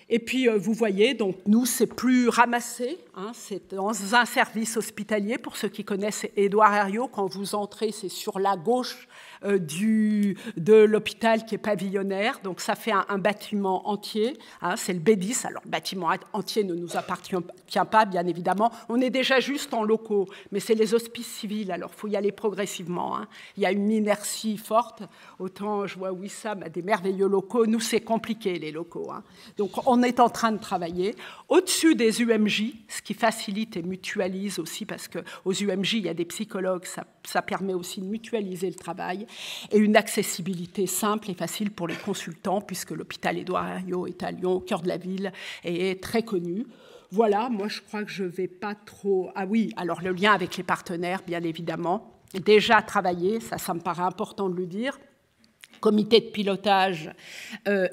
Et puis, vous voyez, donc nous, c'est plus ramassé. C'est dans un service hospitalier. Pour ceux qui connaissent Édouard Herriot, quand vous entrez, c'est sur la gauche de l'hôpital qui est pavillonnaire. Donc, ça fait un bâtiment entier. C'est le B10. Alors, le bâtiment entier ne nous appartient pas, bien évidemment. On est déjà juste en locaux, mais c'est les hospices civils. Alors, il faut y aller progressivement. Il y a une inertie forte. Autant, je vois Wissam a des merveilleux locaux. Nous, c'est compliqué, les locaux. Donc, on est en train de travailler. Au-dessus des UMJ, ce qui facilite et mutualise aussi, parce qu'aux UMJ, il y a des psychologues, ça permet aussi de mutualiser le travail, et une accessibilité simple et facile pour les consultants, puisque l'hôpital Édouard Herriot est à Lyon, au cœur de la ville, et est très connu. Voilà, moi je crois que je ne vais pas trop... Ah oui, alors le lien avec les partenaires, bien évidemment, déjà travaillé, ça me paraît important de le dire. Comité de pilotage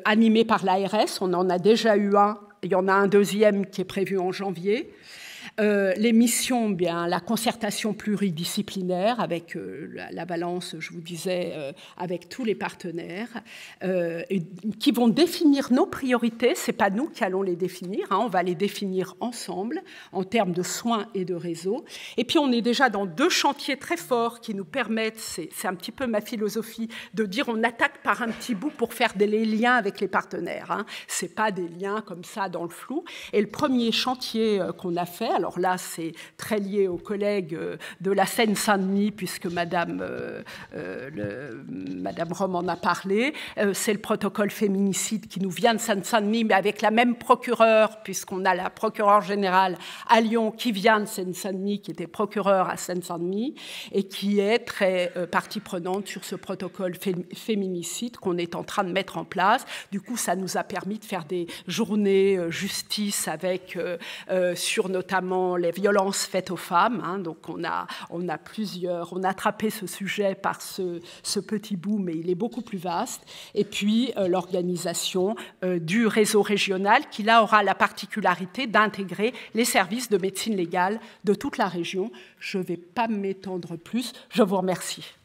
animé par l'ARS, on en a déjà eu un, il y en a un deuxième qui est prévu en janvier. Les missions, bien, la concertation pluridisciplinaire avec la balance, je vous disais, avec tous les partenaires, qui vont définir nos priorités. Ce n'est pas nous qui allons les définir, on va les définir ensemble en termes de soins et de réseau. Et puis on est déjà dans 2 chantiers très forts qui nous permettent, c'est un petit peu ma philosophie, de dire on attaque par un petit bout pour faire des liens avec les partenaires. Ce n'est pas des liens comme ça dans le flou. Et le premier chantier qu'on a fait, alors là, c'est très lié aux collègues de la Seine-Saint-Denis, puisque Madame Rome en a parlé. C'est le protocole féminicide qui nous vient de Seine-Saint-Denis, mais avec la même procureure, puisqu'on a la procureure générale à Lyon qui vient de Seine-Saint-Denis, qui était procureure à Seine-Saint-Denis, et qui est très partie prenante sur ce protocole féminicide qu'on est en train de mettre en place. Du coup, ça nous a permis de faire des journées justice avec, sur notamment les violences faites aux femmes. Donc on a attrapé ce sujet par ce petit bout, mais il est beaucoup plus vaste. Et puis l'organisation du réseau régional qui là aura la particularité d'intégrer les services de médecine légale de toute la région. Je ne vais pas m'étendre plus. Je vous remercie.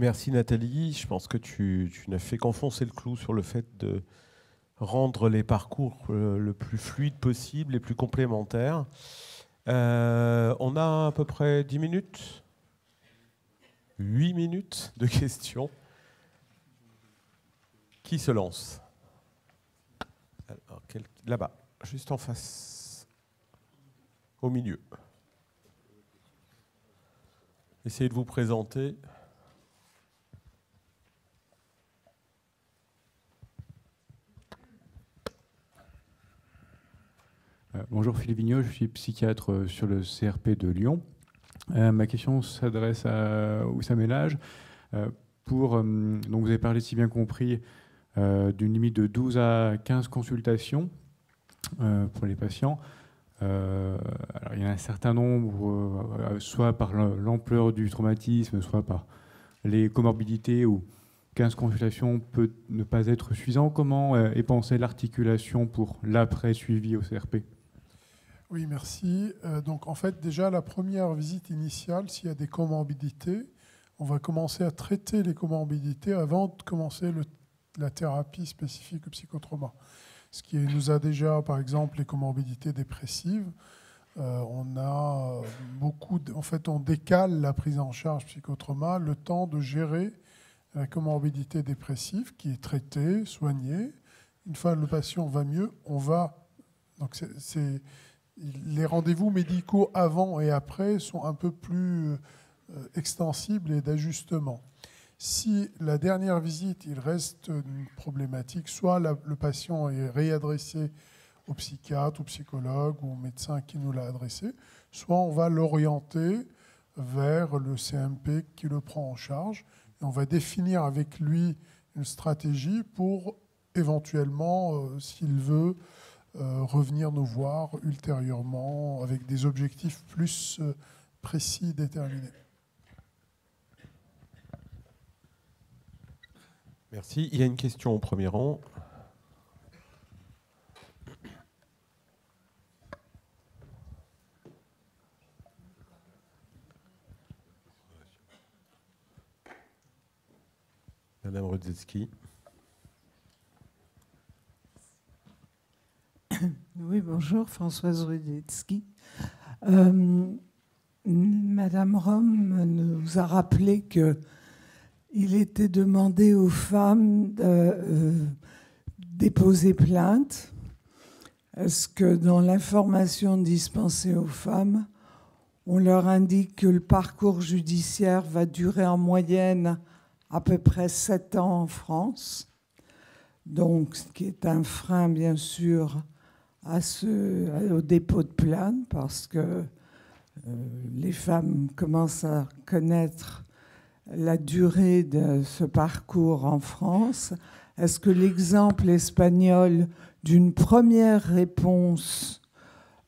Merci Nathalie. Je pense que tu n'as fait qu'enfoncer le clou sur le fait de rendre les parcours le plus fluide possible, les plus complémentaires. On a à peu près 10 minutes, 8 minutes de questions. Qui se lance? Alors, là-bas, juste en face, au milieu. Essayez de vous présenter. Bonjour Philippe Vignot, je suis psychiatre sur le CRP de Lyon. Ma question s'adresse à Oussama Elhaj. Donc vous avez parlé, si bien compris, d'une limite de 12 à 15 consultations pour les patients. Alors, il y a un certain nombre, soit par l'ampleur du traumatisme, soit par les comorbidités, où 15 consultations peut ne pas être suffisant. Comment est pensée l'articulation pour l'après-suivi au CRP ? Oui, merci. Donc, en fait, déjà, la première visite initiale, s'il y a des comorbidités, on va commencer à traiter les comorbidités avant de commencer la thérapie spécifique au psychotrauma. Ce qui nous a déjà, par exemple, les comorbidités dépressives. On a en fait, on décale la prise en charge psychotrauma, le temps de gérer la comorbidité dépressive qui est traitée, soignée. Une fois que le patient va mieux, on va... Donc, les rendez-vous médicaux avant et après sont un peu plus extensibles et d'ajustement. Si la dernière visite, il reste une problématique, soit le patient est réadressé au psychiatre, au psychologue ou au médecin qui nous l'a adressé, soit on va l'orienter vers le CMP qui le prend en charge et on va définir avec lui une stratégie pour éventuellement, s'il veut, revenir nous voir ultérieurement avec des objectifs plus précis, déterminés. Merci. Il y a une question au premier rang. Madame Rudzewski. Oui, bonjour, Françoise Rudzewski. Madame Rome nous a rappelé qu'il était demandé aux femmes de déposer plainte. Est-ce que dans l'information dispensée aux femmes, on leur indique que le parcours judiciaire va durer en moyenne à peu près 7 ans en France, donc ce qui est un frein, bien sûr, au dépôt de plainte, parce que les femmes commencent à connaître la durée de ce parcours en France. Est-ce que l'exemple espagnol d'une première réponse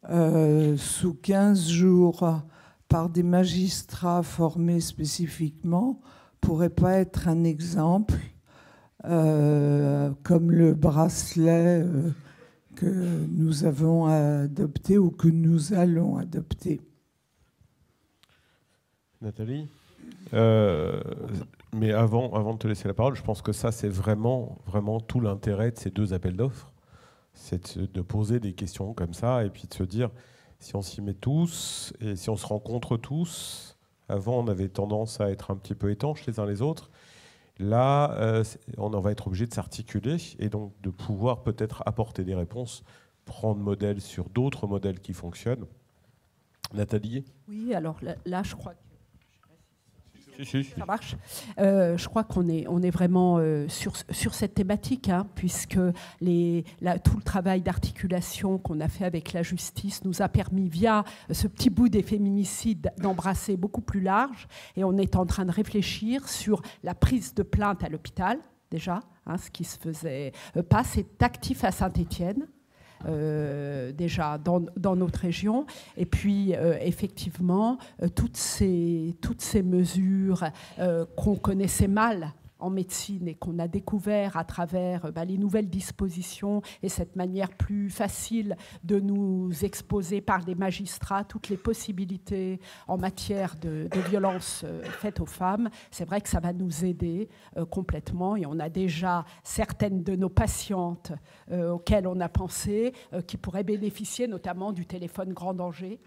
sous 15 jours par des magistrats formés spécifiquement pourrait pas être un exemple comme le bracelet que nous avons adopté ou que nous allons adopter? Nathalie, mais avant de te laisser la parole, je pense que ça, c'est vraiment tout l'intérêt de ces 2 appels d'offres. C'est de poser des questions comme ça et puis de se dire, si on s'y met tous et si on se rencontre tous, avant on avait tendance à être un petit peu étanches les uns les autres. Là, on va être obligé de s'articuler et donc de pouvoir peut-être apporter des réponses, prendre modèle sur d'autres modèles qui fonctionnent. Nathalie ? Oui, alors là je crois que... Si. Ça marche. Je crois qu'on est vraiment sur cette thématique, puisque tout le travail d'articulation qu'on a fait avec la justice nous a permis, via ce petit bout des féminicides, d'embrasser beaucoup plus large. Et on est en train de réfléchir sur la prise de plainte à l'hôpital, déjà, ce qui se faisait pas. C'est actif à Saint-Étienne. Déjà dans notre région, et puis effectivement toutes ces mesures qu'on connaissait mal en médecine et qu'on a découvert à travers les nouvelles dispositions et cette manière plus facile de nous exposer par des magistrats toutes les possibilités en matière de violences faites aux femmes. C'est vrai que ça va nous aider complètement, et on a déjà certaines de nos patientes auxquelles on a pensé qui pourraient bénéficier notamment du téléphone grand danger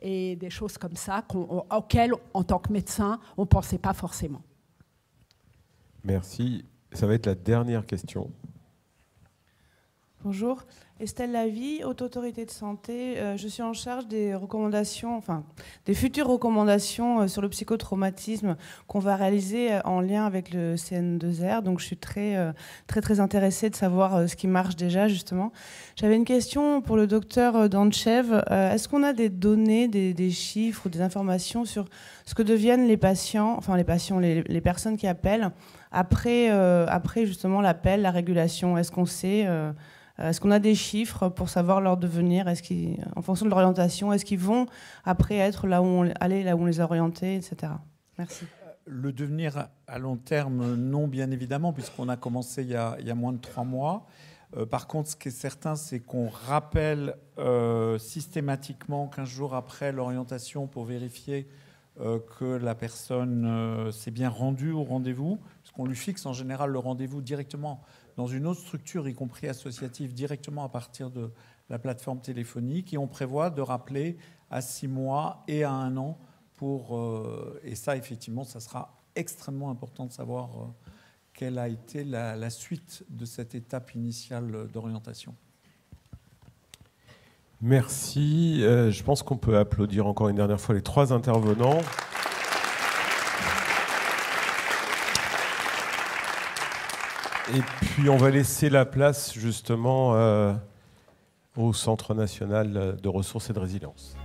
et des choses comme ça auxquelles, en tant que médecin, on ne pensait pas forcément. Merci. Ça va être la dernière question. Bonjour. Estelle Lavie, Haute Autorité de Santé. Je suis en charge des recommandations, enfin des futures recommandations sur le psychotraumatisme qu'on va réaliser en lien avec le CN2R. Donc je suis très intéressée de savoir ce qui marche déjà justement. J'avais une question pour le docteur Dantchev. Est-ce qu'on a des données, des chiffres ou des informations sur ce que deviennent les patients, enfin les personnes qui appellent après justement l'appel, la régulation? Est-ce qu'on sait est-ce qu'on a des chiffres pour savoir leur devenir? En fonction de l'orientation, est-ce qu'ils vont après aller là où on les a orientés, etc. Merci. Le devenir à long terme, non, bien évidemment, puisqu'on a commencé il y a moins de 3 mois. Par contre, ce qui est certain, c'est qu'on rappelle systématiquement 15 jours après l'orientation pour vérifier que la personne s'est bien rendue au rendez-vous, puisqu'on lui fixe en général le rendez-vous directement dans une autre structure, y compris associative, directement à partir de la plateforme téléphonique. Et on prévoit de rappeler à 6 mois et à 1 an et ça, effectivement, ça sera extrêmement important de savoir quelle a été la suite de cette étape initiale d'orientation. Merci. Je pense qu'on peut applaudir encore une dernière fois les 3 intervenants. Et puis on va laisser la place justement au Centre national de ressources et de résilience.